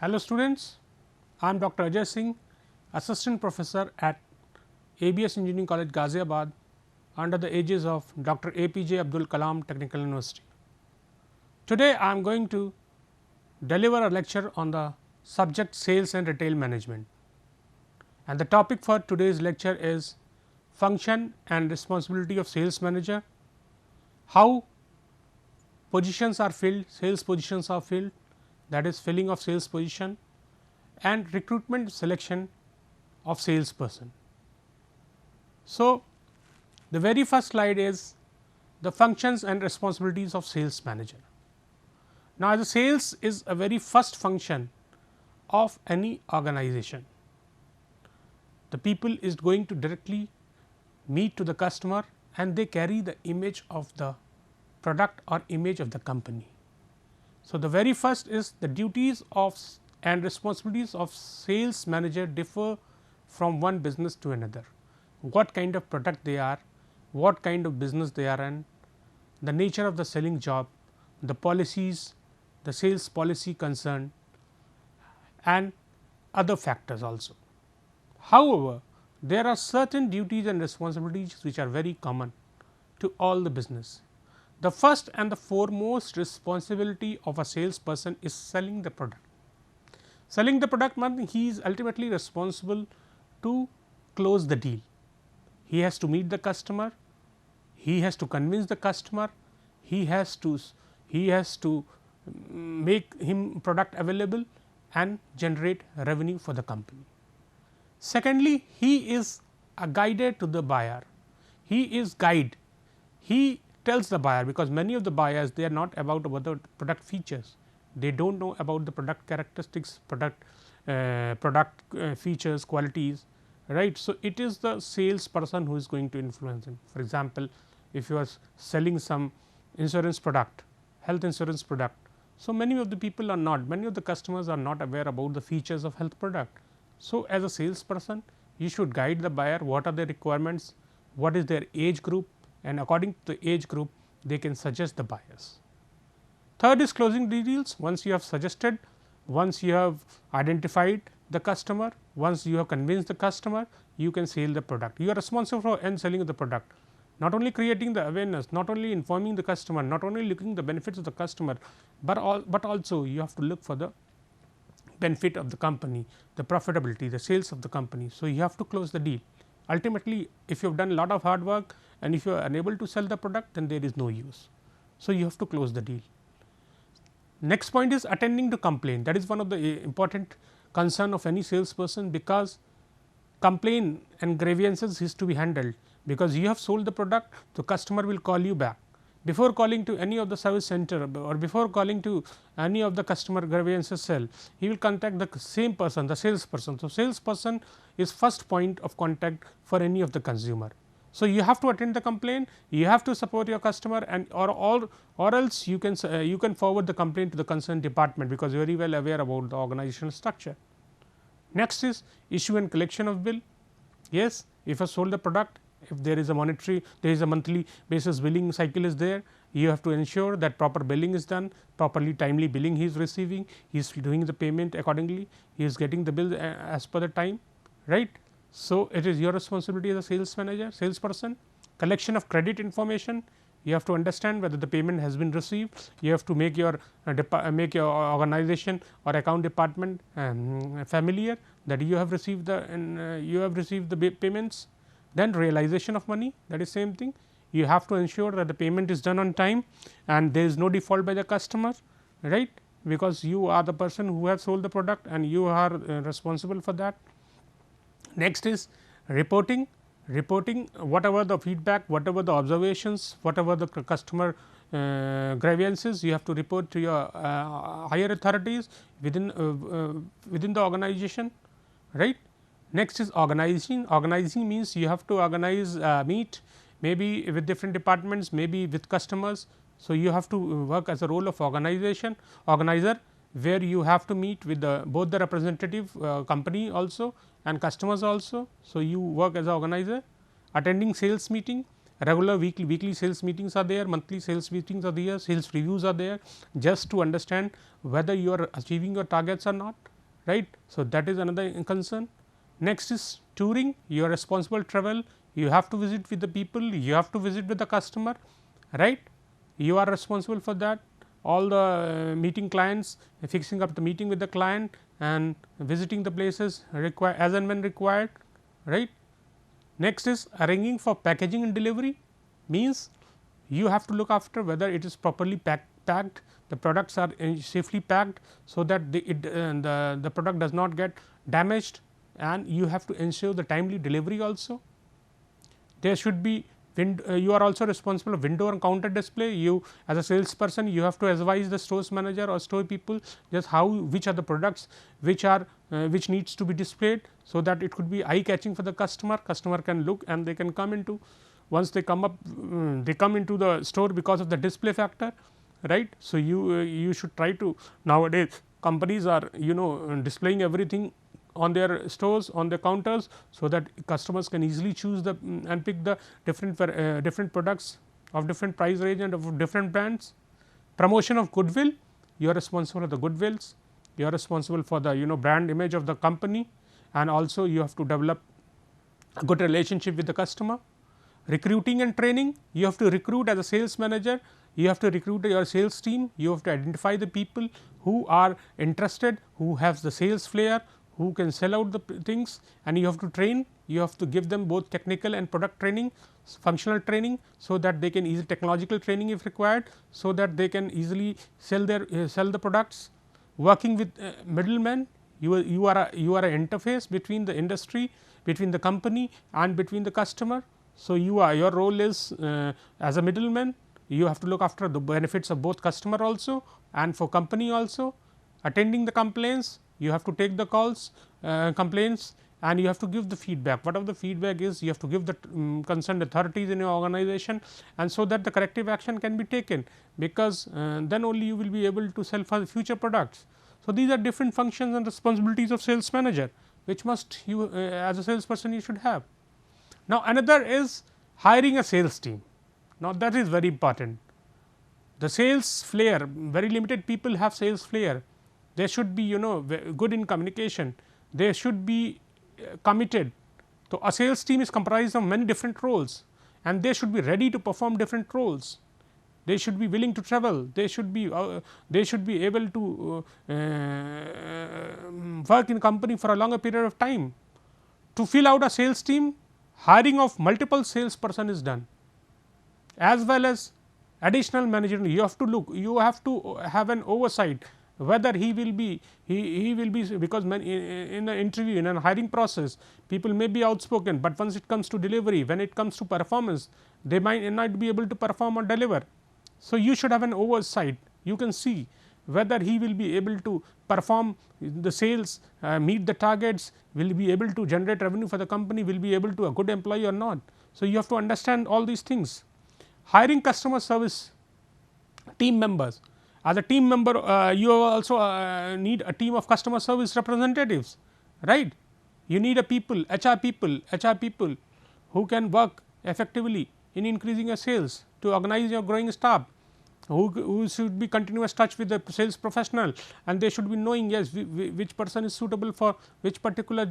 Hello students, I am Dr. Ajay Singh, Assistant Professor at ABS Engineering College Ghaziabad under the aegis of Dr. APJ Abdul Kalam Technical University. Today I am going to deliver a lecture on the subject sales and retail management, and the topic for today's lecture is function and responsibility of sales manager, how positions are filled, sales positions are filled, that is filling of sales position, and recruitment selection of salesperson. So, the very first slide is the functions and responsibilities of sales manager. Now, the sales is a very first function of any organization. The people is going to directly meet to the customer and they carry the image of the product or image of the company. So, the very first is the duties of and responsibilities of sales manager differ from one business to another. What kind of product they are, what kind of business they are in, the nature of the selling job, the policies, the sales policy concerned, and other factors also. However, there are certain duties and responsibilities which are very common to all the business. The first and the foremost responsibility of a salesperson is selling the product. Selling the product means he is ultimately responsible to close the deal. He has to meet the customer, he has to convince the customer, he has to make him product available and generate revenue for the company. Secondly, he is a guide to the buyer. He is guide. He tells the buyer, because many of the buyers they are not about the product features. They don't know about the product characteristics, product features, qualities, right. So, it is the salesperson who is going to influence them. For example, if you are selling some insurance product, health insurance product. So, many of the people are not, many of the customers are not aware about the features of health product. So, as a salesperson, you should guide the buyer what are their requirements, what is their age group, and according to the age group they can suggest the buyers. Third is closing the deals. Once you have suggested, once you have identified the customer, once you have convinced the customer, you can sell the product. You are responsible for end selling of the product, not only creating the awareness, not only informing the customer, not only looking the benefits of the customer, but also you have to look for the benefit of the company, the profitability, the sales of the company. So, you have to close the deal. Ultimately, if you have done a lot of hard work and if you are unable to sell the product, then there is no use. So, you have to close the deal. Next point is attending to complaint. That is one of the important concern of any salesperson, because complaint and grievances is to be handled, because you have sold the product, the customer will call you back. Before calling to any of the service center or before calling to any of the customer grievances cell, he will contact the same person, the salesperson. So, salesperson is first point of contact for any of the consumer. So, you have to attend the complaint, you have to support your customer, and or else you can forward the complaint to the concerned department, because you are very well aware about the organizational structure. Next is issue and collection of bill. Yes, if I sold the product, if there is a monthly basis billing cycle is there, you have to ensure that proper billing is done, properly timely billing he is receiving, he is doing the payment accordingly, he is getting the bill as per the time, right. So, it is your responsibility as a sales manager, salesperson. Collection of credit information, you have to understand whether the payment has been received, you have to make your organization or account department familiar that you have received the payments. Then realization of money, that is same thing, you have to ensure that the payment is done on time and there is no default by the customer, right, because you are the person who has sold the product and you are responsible for that. Next is reporting whatever the feedback, whatever the observations, whatever the customer grievances, you have to report to your higher authorities within the organization, right. Next is organizing. Organizing means you have to organize meet maybe with different departments, maybe with customers. So, you have to work as a role of organizer, where you have to meet with both the representative company also and customers also. So, you work as an organizer. Attending sales meeting, regular weekly sales meetings are there, monthly sales meetings are there, sales reviews are there, just to understand whether you are achieving your targets or not, right. So, that is another concern. Next is touring, you are responsible travel, you have to visit with the people, you have to visit with the customer, right. You are responsible for that, all the meeting clients, fixing up the meeting with the client and visiting the places required as and when required, right. Next is arranging for packaging and delivery, means you have to look after whether it is properly packed, the products are safely packed, so that the product does not get damaged, and you have to ensure the timely delivery also. There should be you are also responsible for window and counter display. You as a salesperson, you have to advise the stores manager or store people just how which are the products which are which needs to be displayed. So, that it could be eye catching for the customer, customer can look and they can come into, once they come up they come into the store because of the display factor, right. So, you should try to, nowadays companies are displaying everything on their stores, on their counters, so that customers can easily choose the and pick the different products of different price range and of different brands. Promotion of goodwill, you are responsible for the goodwills, you are responsible for the brand image of the company, and also you have to develop a good relationship with the customer. Recruiting and training, you have to recruit as a sales manager, you have to recruit your sales team, you have to identify the people who are interested, who have the sales flair, who can sell out the things, and you have to train, you have to give them both technical and product training, functional training, so that they can easily, technological training if required, so that they can easily sell the products. Working with middlemen, you are an interface between the industry, between the company and between the customer. So, your role is as a middleman, you have to look after the benefits of both customer also and for company also. Attending the complaints, you have to take the calls, complaints, and you have to give the feedback. Whatever the feedback is, you have to give the concerned authorities in your organization, and so that the corrective action can be taken, because then only you will be able to sell for the future products. So, these are different functions and responsibilities of sales manager, which must you as a salesperson you should have. Now, another is hiring a sales team. Now, that is very important. The sales flair, very limited people have sales flair. They should be good in communication, they should be committed. So, a sales team is comprised of many different roles, and they should be ready to perform different roles. They should be willing to travel, they should be able to work in company for a longer period of time. To fill out a sales team, hiring of multiple salesperson is done, as well as additional management. You have to look, you have to have an oversight whether he will be because in an interview, in a hiring process, people may be outspoken, but once it comes to delivery, when it comes to performance, they might not be able to perform or deliver. So, you should have an oversight, you can see whether he will be able to perform the sales, meet the targets, will be able to generate revenue for the company, will be able to a good employee or not. So, you have to understand all these things. Hiring customer service team members, as a team member you also need a team of customer service representatives, right. You need a people, HR people who can work effectively in increasing your sales, to organize your growing staff, who should be continuous touch with the sales professional, and they should be knowing, yes, which person is suitable for which particular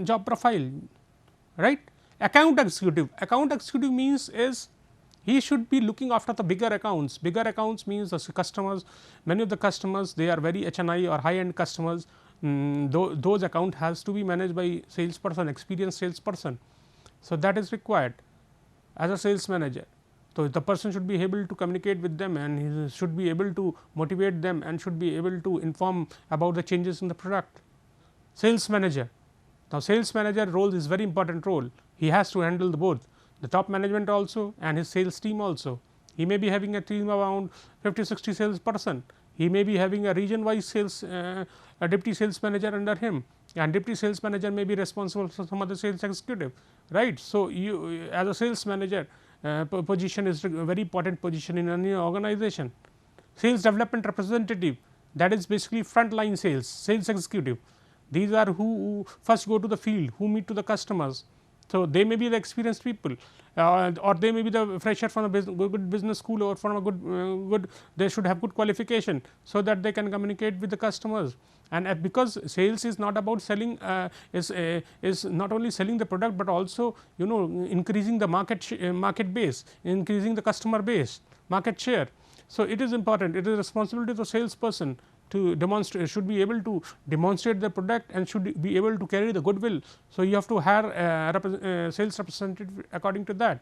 job profile, right. Account executive means is he should be looking after the bigger accounts. Bigger accounts means the customers, many of the customers, they are very HNI or high end customers, those account has to be managed by salesperson, experienced salesperson. So, that is required as a sales manager. So, the person should be able to communicate with them, and he should be able to motivate them, and should be able to inform about the changes in the product. Sales manager, now sales manager role is very important role, he has to handle the both the top management also and his sales team also. He may be having a team around 50-60 sales person, he may be having a region wise sales a deputy sales manager under him, and deputy sales manager may be responsible for some other sales executive, right. So, you as a sales manager position is a very important position in any organization. Sales development representative, that is basically frontline sales executive, these are who first go to the field, who meet to the customers, So, they may be the experienced people or they may be the fresher from a good business school or from a good they should have good qualification. So, that they can communicate with the customers, and because sales is not about selling is not only selling the product, but also increasing the market base, increasing the customer base, market share. So, it is important, it is responsibility of the salesperson to demonstrate, should be able to demonstrate the product and should be able to carry the goodwill. So, you have to hire a sales representative according to that.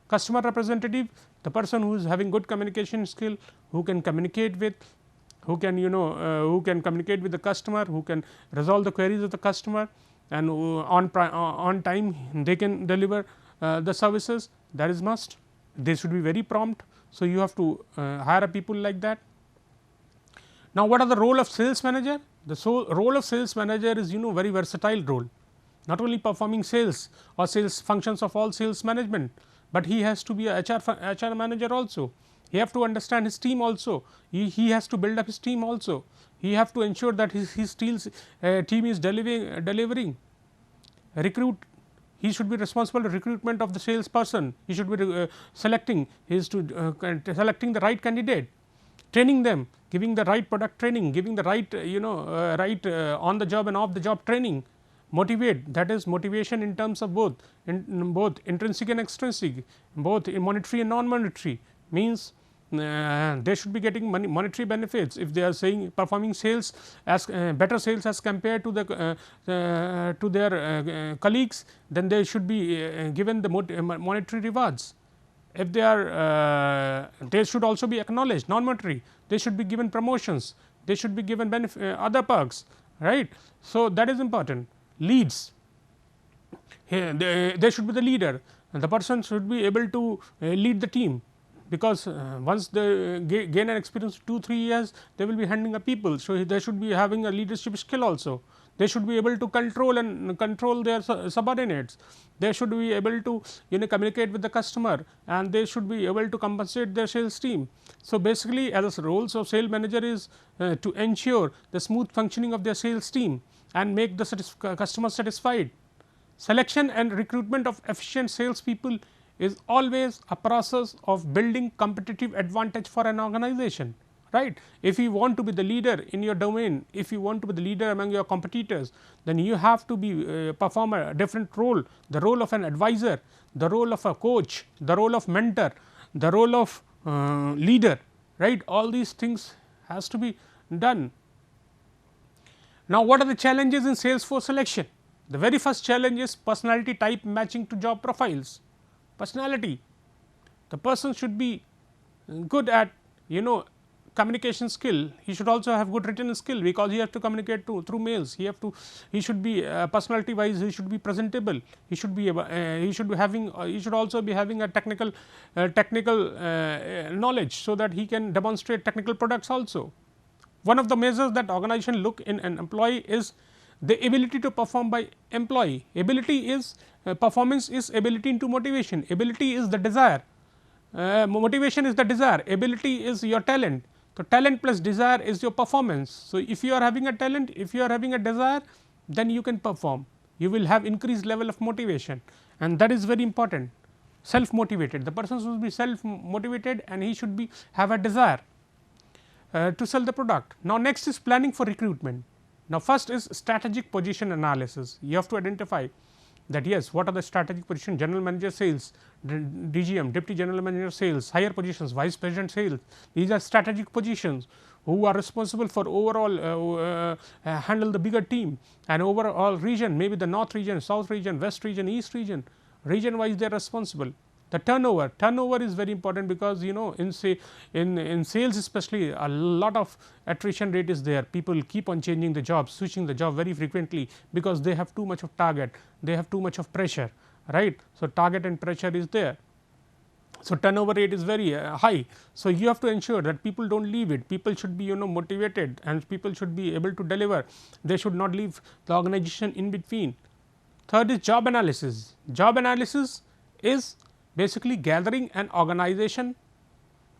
Customer representative, the person who is having good communication skill, who can communicate with, who can who can communicate with the customer, who can resolve the queries of the customer, and on time they can deliver the services, that is must. They should be very prompt. So, you have to hire a people like that. Now, what are the role of sales manager? The role of sales manager is very versatile role, not only performing sales or sales functions of all sales management, but he has to be a HR manager also. He have to understand his team also, he has to build up his team also, he have to ensure that his team is delivering. Recruit, he should be responsible for recruitment of the salesperson, he should be selecting the right candidate, training them, giving the right product training, giving the right on the job and off the job training. Motivate, that is motivation in terms of both intrinsic and extrinsic, both monetary and non monetary, means they should be getting monetary benefits if they are saying performing sales as better sales as compared to their colleagues, then they should be given the monetary rewards. If they are they should also be acknowledged non monetary, they should be given promotions, they should be given other perks, right. So, that is important. Leads, they should be the leader, and the person should be able to lead the team, because once they gain an experience 2-3 years, they will be handling a people. So, they should be having a leadership skill also. They should be able to control their subordinates. They should be able to communicate with the customer, and they should be able to compensate their sales team. So, basically as roles of sales manager is to ensure the smooth functioning of their sales team and make the customer satisfied. Selection and recruitment of efficient sales people is always a process of building competitive advantage for an organization, right. If you want to be the leader in your domain, if you want to be the leader among your competitors, then you have to be perform a different role, the role of an advisor, the role of a coach, the role of mentor, the role of leader, right. All these things has to be done. Now, what are the challenges in sales force selection? The very first challenge is personality type matching to job profiles. Personality, the person should be good at communication skill, he should also have good written skill, because he has to communicate through mails, he should be personality wise, he should be presentable, he should also be having a technical knowledge, so that he can demonstrate technical products also. One of the measures that organization look in an employee is the ability to perform by employee. Ability is performance is ability into motivation, ability is the desire, motivation is the desire, ability is your talent. So, talent plus desire is your performance. So, if you are having a talent, if you are having a desire, then you can perform, you will have increased level of motivation, and that is very important. Self motivated, the person should be self motivated, and he should be have a desire to sell the product. Now, next is planning for recruitment. Now, first is strategic position analysis. You have to identify that yes, what are the strategic position, general manager sales, DGM, deputy general manager sales, higher positions, vice president sales. These are strategic positions who are responsible for overall handle the bigger team and overall region, maybe the north region, south region, west region, east region, region wise they are responsible. The turnover is very important, because in sales especially a lot of attrition rate is there. People keep on changing the job, switching the job very frequently, because they have too much of target, they have too much of pressure, right. So, target and pressure is there. So, turnover rate is very high. So, you have to ensure that people do not leave it, people should be motivated, and people should be able to deliver, they should not leave the organization in between. Third is job analysis. Job analysis is basically gathering an organization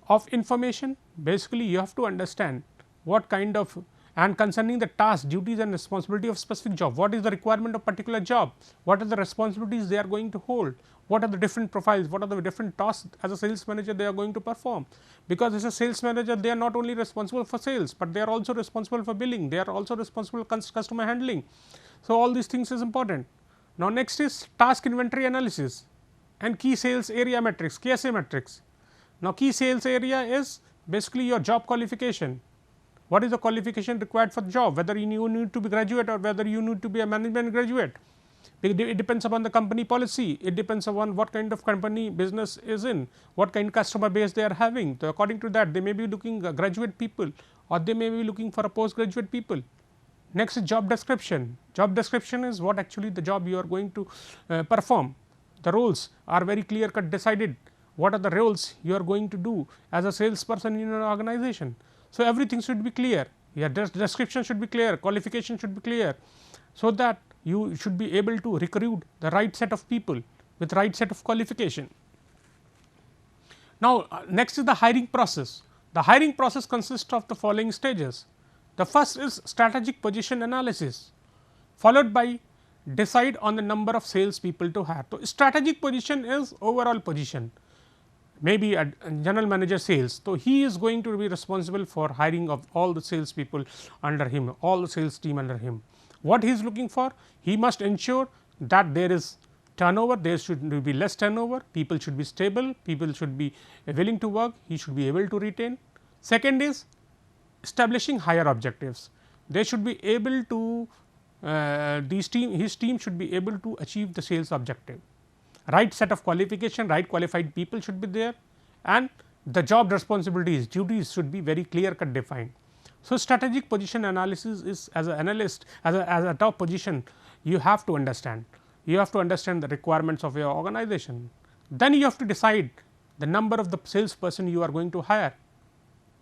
of information. Basically, you have to understand what kind of and concerning the task, duties and responsibility of specific job. What is the requirement of particular job? What are the responsibilities they are going to hold? What are the different profiles? What are the different tasks as a sales manager they are going to perform? Because as a sales manager, they are not only responsible for sales, but they are also responsible for billing. They are also responsible for customer handling. So, all these things is important. Now, next is task inventory analysis and key sales area metrics, KSA metrics. Now, key sales area is basically your job qualification. What is the qualification required for the job, whether you need to be graduate or whether you need to be a management graduate. It depends upon the company policy, it depends upon what kind of company business is in, what kind of customer base they are having. So, according to that, they may be looking graduate people or they may be looking for a postgraduate people. Next is job description. Job description is what actually the job you are going to perform. The roles are very clear cut decided. What are the roles you are going to do as a salesperson in an organization. So, everything should be clear, your description should be clear, qualification should be clear. So, that you should be able to recruit the right set of people with right set of qualification. Now, next is the hiring process. The hiring process consists of the following stages. The first is strategic position analysis, followed by decide on the number of sales people to hire. So, strategic position is overall position, maybe a general manager sales. So, he is going to be responsible for hiring of all the sales people under him, all the sales team under him. What he is looking for? He must ensure that there is turnover, there should be less turnover, people should be stable, people should be willing to work, he should be able to retain. Second is establishing higher objectives. They should be able to his team should be able to achieve the sales objective. Right set of qualification, right qualified people should be there, and the job responsibilities, duties should be very clear cut defined. So, strategic position analysis is, as an analyst, as a top position, you have to understand. You have to understand the requirements of your organization. Then you have to decide the number of the salesperson you are going to hire.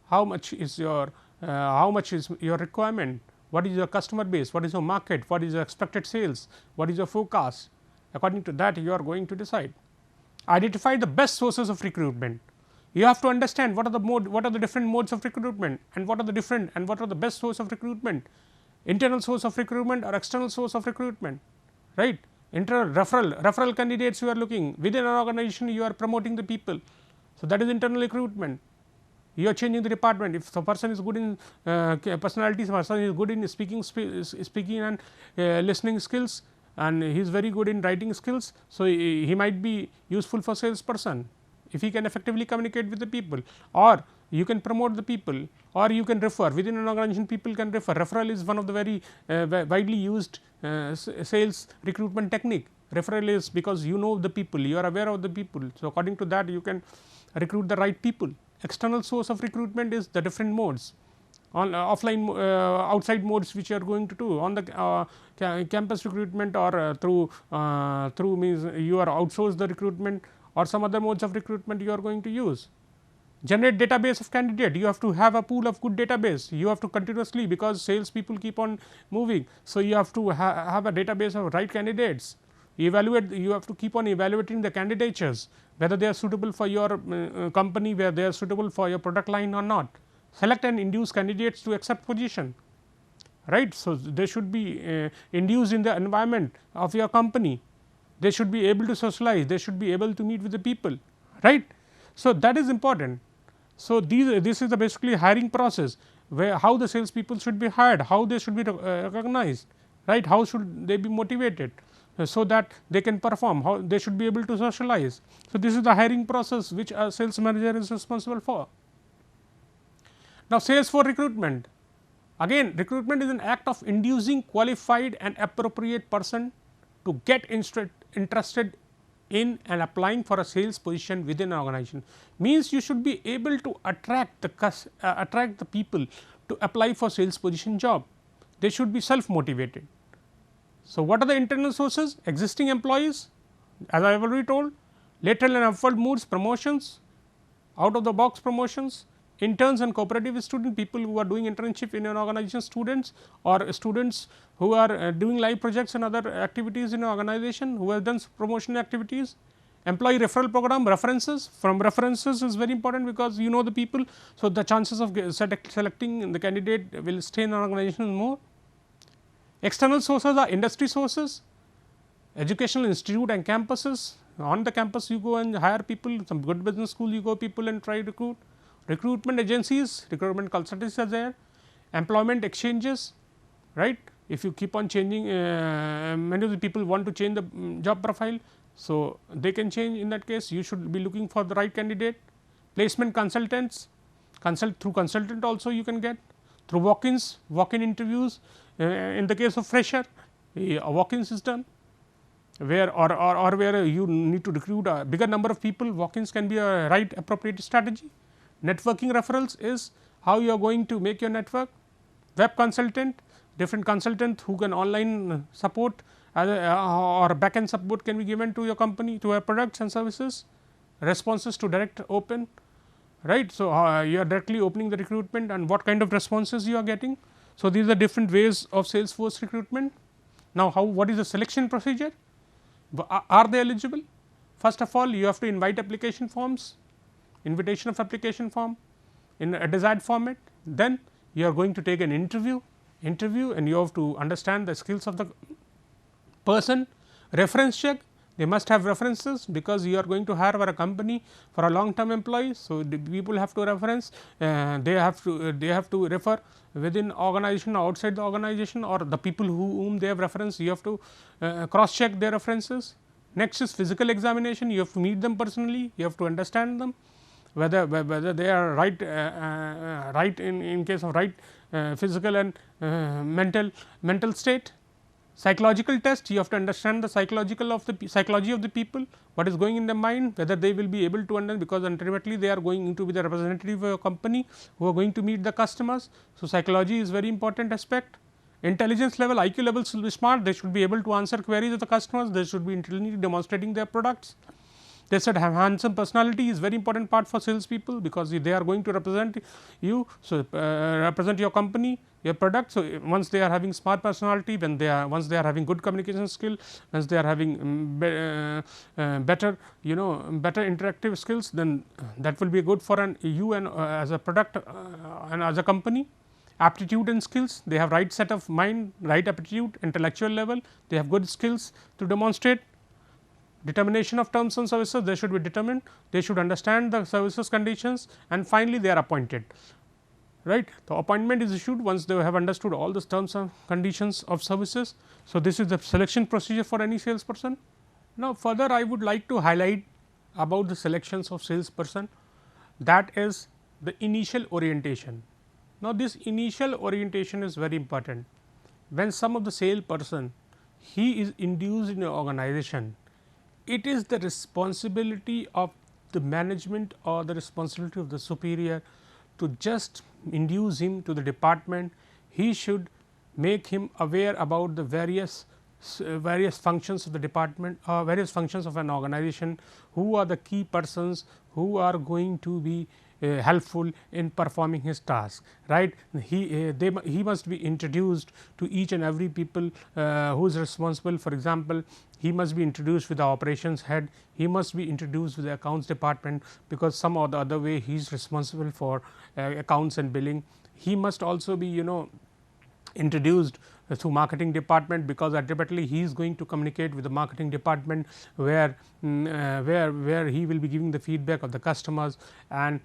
How much is your requirement? What is your customer base? What is your market? What is your expected sales? What is your forecast? According to that, you are going to decide. Identify the best sources of recruitment. You have to understand what are the different modes of recruitment, and what are the best source of recruitment, internal source of recruitment or external source of recruitment, right? Internal referral candidates you are looking within an organization, you are promoting the people. So, that is internal recruitment. You are changing the department. If the person is good in personalities, person is good in speaking and listening skills, and he is very good in writing skills. So, he might be useful for salesperson if he can effectively communicate with the people, or you can promote the people, or you can refer within an organization. People can refer. Referral is one of the very widely used sales recruitment technique. Referral is because you know the people, you are aware of the people. So, according to that, you can recruit the right people. External source of recruitment is the different modes, on offline outside modes which you are going to do on the campus recruitment, or through means you are outsource the recruitment, or some other modes of recruitment you are going to use. Generate database of candidate, you have to have a pool of good database, you have to continuously, because sales people keep on moving. So, you have to have a database of right candidates. You have to keep on evaluating the candidatures, whether they are suitable for your company, whether they are suitable for your product line or not. Select and induce candidates to accept position, right. So, they should be induced in the environment of your company, they should be able to socialize, they should be able to meet with the people, right. So, that is important. So, this is the basically hiring process, where how the sales people should be hired, how they should be recognized, right, how should they be motivated, so that they can perform, how they should be able to socialize. So, this is the hiring process which a sales manager is responsible for. Now, sales for recruitment, again recruitment is an act of inducing qualified and appropriate person to get interested in and applying for a sales position within an organization. Means you should be able to attract the people to apply for sales position job. They should be self motivated. So, what are the internal sources? Existing employees, as I have already told, lateral and upward moves, promotions, out of the box promotions, interns and cooperative student, people who are doing internship in an organization, students, or students who are doing live projects and other activities in an organization, who have done promotion activities, Employee referral program, references, from references is very important because you know the people. So, the chances of selecting the candidate will stay in an organization more. External sources are industry sources, educational institute and campuses. On the campus you go and hire people, some good business school you go people and try to recruit. Recruitment agencies, recruitment consultancies are there, employment exchanges, right. If you keep on changing, many of the people want to change the job profile. So, they can change, in that case you should be looking for the right candidate. Placement consultants, through consultant also you can get, through walk-ins, walk-in interviews. In the case of fresher, a walk-ins is done, where or where you need to recruit a bigger number of people, walk-ins can be a right appropriate strategy. Networking referrals is how you are going to make your network. Web consultant, different consultant who can online support or back end support can be given to your company, to your products and services. Responses to direct open, right. So, you are directly opening the recruitment and what kind of responses you are getting. So, these are different ways of Salesforce recruitment. Now, what is the selection procedure? Are they eligible? First of all, you have to invite application forms, invitation of application form in a desired format. Then you are going to take an interview and you have to understand the skills of the person. Reference check, they must have references because you are going to hire for a company for a long term employee. So, the people have to reference, they have to refer within organization or outside the organization, or the people whom they have referenced, you have to cross check their references. Next is physical examination, you have to meet them personally, you have to understand them, whether they are right, right in case of right physical and mental state. Psychological test, you have to understand the psychology of the people, what is going in their mind, whether they will be able to understand, because ultimately they are going to be the representative of a company who are going to meet the customers. So, psychology is very important aspect. Intelligence level, IQ levels will be smart, they should be able to answer queries of the customers, they should be intelligently demonstrating their products. They should have handsome personality, is very important part for sales people, because they are going to represent you. So, represent your company, your product. So, once they are having smart personality, once they are having good communication skill, once they are having better better interactive skills, then that will be good for you and as a product and as a company. Aptitude and skills, they have right set of mind, right aptitude, intellectual level, they have good skills to demonstrate. Determination of terms and services, they should be determined, they should understand the services conditions, and finally, they are appointed, right. The appointment is issued once they have understood all the terms and conditions of services. So, this is the selection procedure for any salesperson. Now, further I would like to highlight about the selections of salesperson, that is the initial orientation. Now, this initial orientation is very important. When some of the salesperson, he is induced in an organization, it is the responsibility of the management or the responsibility of the superior to just induce him to the department. He should make him aware about the various functions of the department or various functions of an organization, who are the key persons who are going to be helpful in performing his task, right. He must be introduced to each and every people who is responsible. For example, he must be introduced with the operations head, he must be introduced with the accounts department, because some or the other way he is responsible for accounts and billing. He must also be introduced through marketing department, because ultimately he is going to communicate with the marketing department, where he will be giving the feedback of the customers, and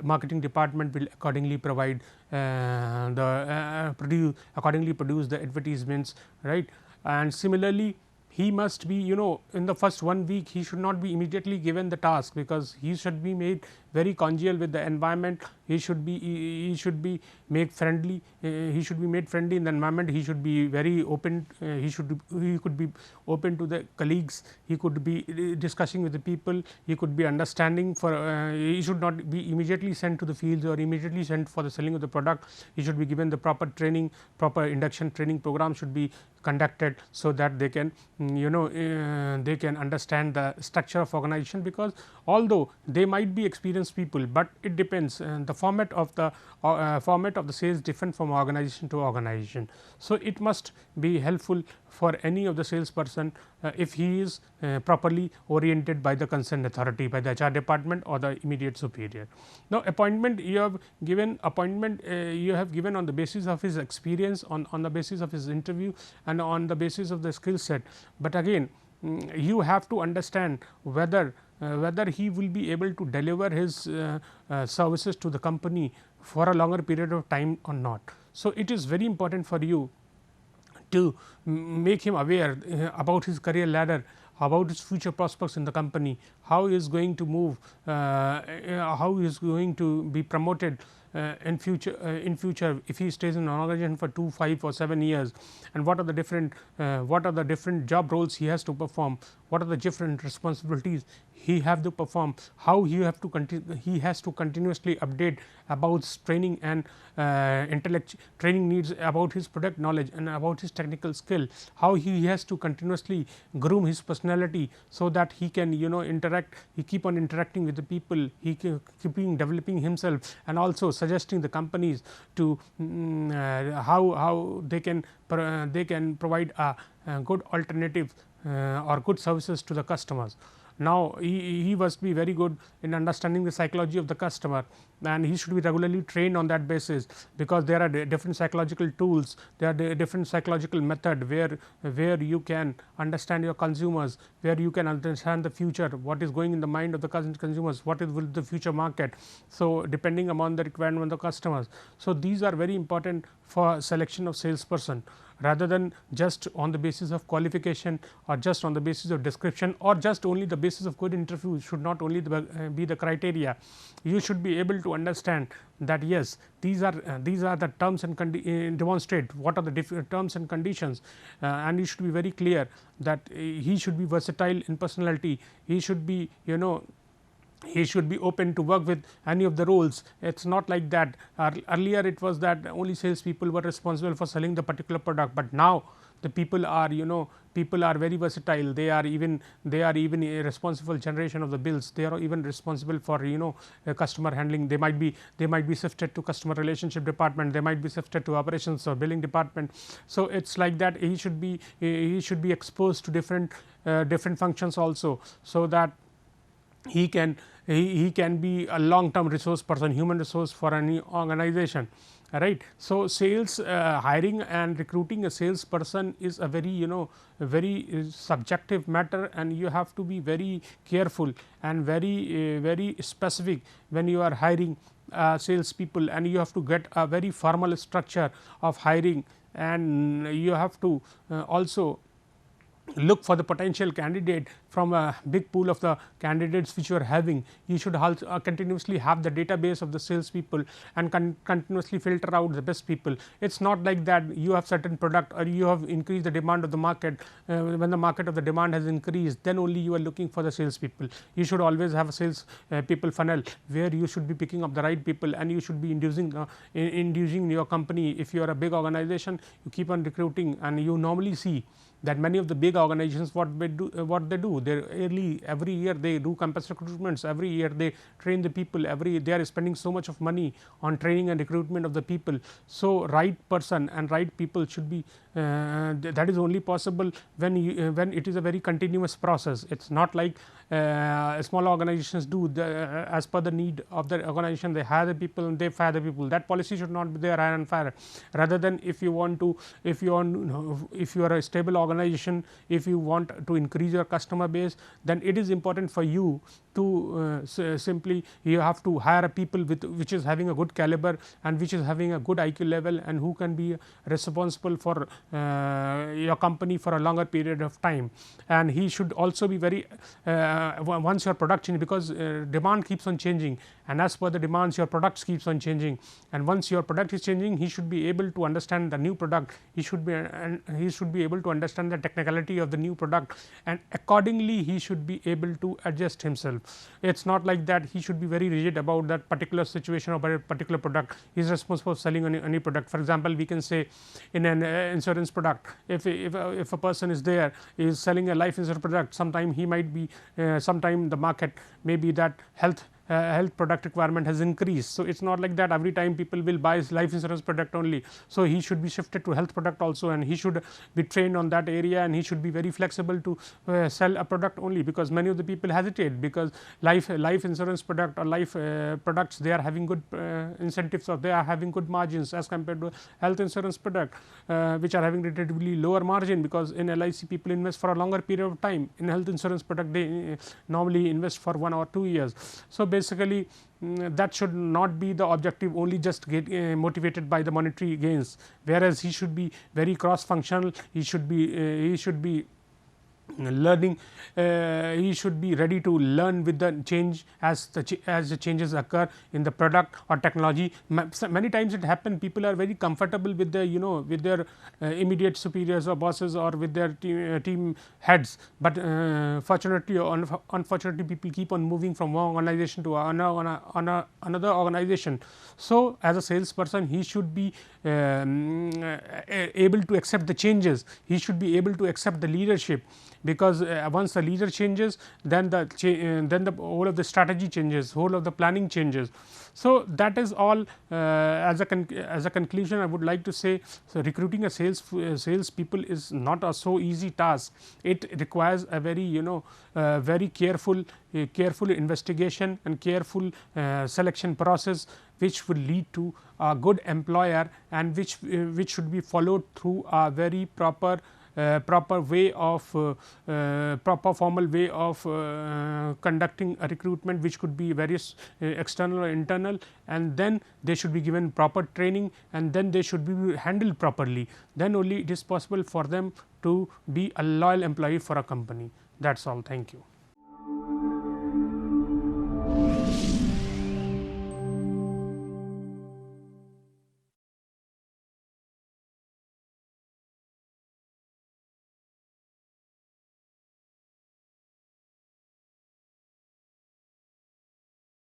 marketing department will accordingly provide accordingly produce the advertisements, right. And similarly, he must be in the first 1 week he should not be immediately given the task, because he should be made very congeal with the environment. He should be made friendly, he should be made friendly in the environment, he should be very open, he could be open to the colleagues, he could be discussing with the people, he could be understanding for he should not be immediately sent to the fields or immediately sent for the selling of the product. He should be given the proper training, proper induction training program should be conducted, so that they can they can understand the structure of organization, because although they might be experienced people, but it depends, the format of the sales different from organization to organization. So, it must be helpful for any of the salesperson if he is properly oriented by the concerned authority, by the HR department or the immediate superior. Now, appointment you have given on the basis of his experience, on the basis of his interview and on the basis of the skill set, but again you have to understand whether he will be able to deliver his services to the company for a longer period of time or not. So, it is very important for you to make him aware about his career ladder, about his future prospects in the company, how he is going to move, how he is going to be promoted in future if he stays in an organization for 2, 5 or 7 years, and what are the different job roles he has to perform, what are the different responsibilities he have to perform, how he has to continuously update about training and training needs, about his product knowledge and about his technical skill, how he has to continuously groom his personality, so that he can keep on interacting with the people, he keeping developing himself, and also suggesting the companies to how they can provide a good alternative or good services to the customers. Now, he must be very good in understanding the psychology of the customer, and he should be regularly trained on that basis, because there are different psychological tools, there are different psychological method where you can understand your consumers, where you can understand the future, what is going in the mind of the consumers, what is the future market. So, depending upon the requirement of the customers. So, these are very important for selection of salesperson, rather than just on the basis of qualification or just on the basis of description or just only the basis of good interview should not only be the criteria. You should be able to understand that yes, these are the terms and demonstrate what are the different terms and conditions, and you should be very clear that he should be versatile in personality, he should be he should be open to work with any of the roles. It is not like that earlier it was that only sales people were responsible for selling the particular product, but now the people are very versatile, they are even a responsible generation of the bills, they are even responsible for customer handling, they might be shifted to customer relationship department, they might be shifted to operations or billing department. So, it is like that he should be exposed to different functions also, so that he can be a long term resource person, human resource for any organization, right. So, sales hiring and recruiting a salesperson is a very subjective matter, and you have to be very careful and very specific when you are hiring sales people, and you have to get a very formal structure of hiring, and you have to also look for the potential candidate from a big pool of the candidates which you are having. You should also continuously have the database of the sales people and continuously filter out the best people. It is not like that you have certain product or you have increased the demand of the market, when the market of the demand has increased, then only you are looking for the sales people. You should always have a sales people funnel, where you should be picking up the right people, and you should be inducing your company. If you are a big organization, you keep on recruiting, and you normally see that many of the big organizations what they do they every year they do campus recruitments, every year they train the people, they are spending so much of money on training and recruitment of the people. So, right person and right people should be that is only possible when it is a very continuous process. It is not like small organizations do as per the need of the organization, they hire the people and they fire the people. That policy should not be there, hire and fire. Rather than if you are a stable organization, if you want to increase your customer base, then it is important for you to simply you have to hire a people which is having a good caliber and which is having a good IQ level, and who can be responsible for your company for a longer period of time. And he should also be very once your product changes, because demand keeps on changing, and as per the demands your products keeps on changing, and once your product is changing, he should be able to understand the new product, he should be able to understand the technicality of the new product, and accordingly he should be able to adjust himself. It is not like that he should be very rigid about that particular situation or about a particular product. He is responsible for selling any product. For example, we can say in an insurance product, if a person is there is selling a life insurance product, sometime he might be sometime the market may be that health health product requirement has increased. So, it is not like that every time people will buy life insurance product only. So, he should be shifted to health product also, and he should be trained on that area, and he should be very flexible to sell a product only, because many of the people hesitate, because life insurance product or life products, they are having good incentives, or they are having good margins as compared to health insurance product, which are having relatively lower margin, because in LIC people invest for a longer period of time. In health insurance product, they normally invest for 1 or 2 years. So, basically that should not be the objective, only just get motivated by the monetary gains, whereas he should be very cross functional. He should be learning, he should be ready to learn with the change as the changes occur in the product or technology. Many times it happen, people are very comfortable with the with their immediate superiors or bosses, or with their team heads, but fortunately or unfortunately people keep on moving from one organization to another organization. So, as a salesperson, he should be able to accept the changes, he should be able to accept the leadership, because once the leader changes, then the whole of the strategy changes, whole of the planning changes. So, that is all. As a conclusion, I would like to say, so recruiting a sales people is not a so easy task. It requires a very very careful investigation and careful selection process, which will lead to a good employer, and which should be followed through a very proper way of proper formal way of conducting a recruitment, which could be various external or internal, and then they should be given proper training, and then they should be handled properly. Then only it is possible for them to be a loyal employee for a company. That is all. Thank you.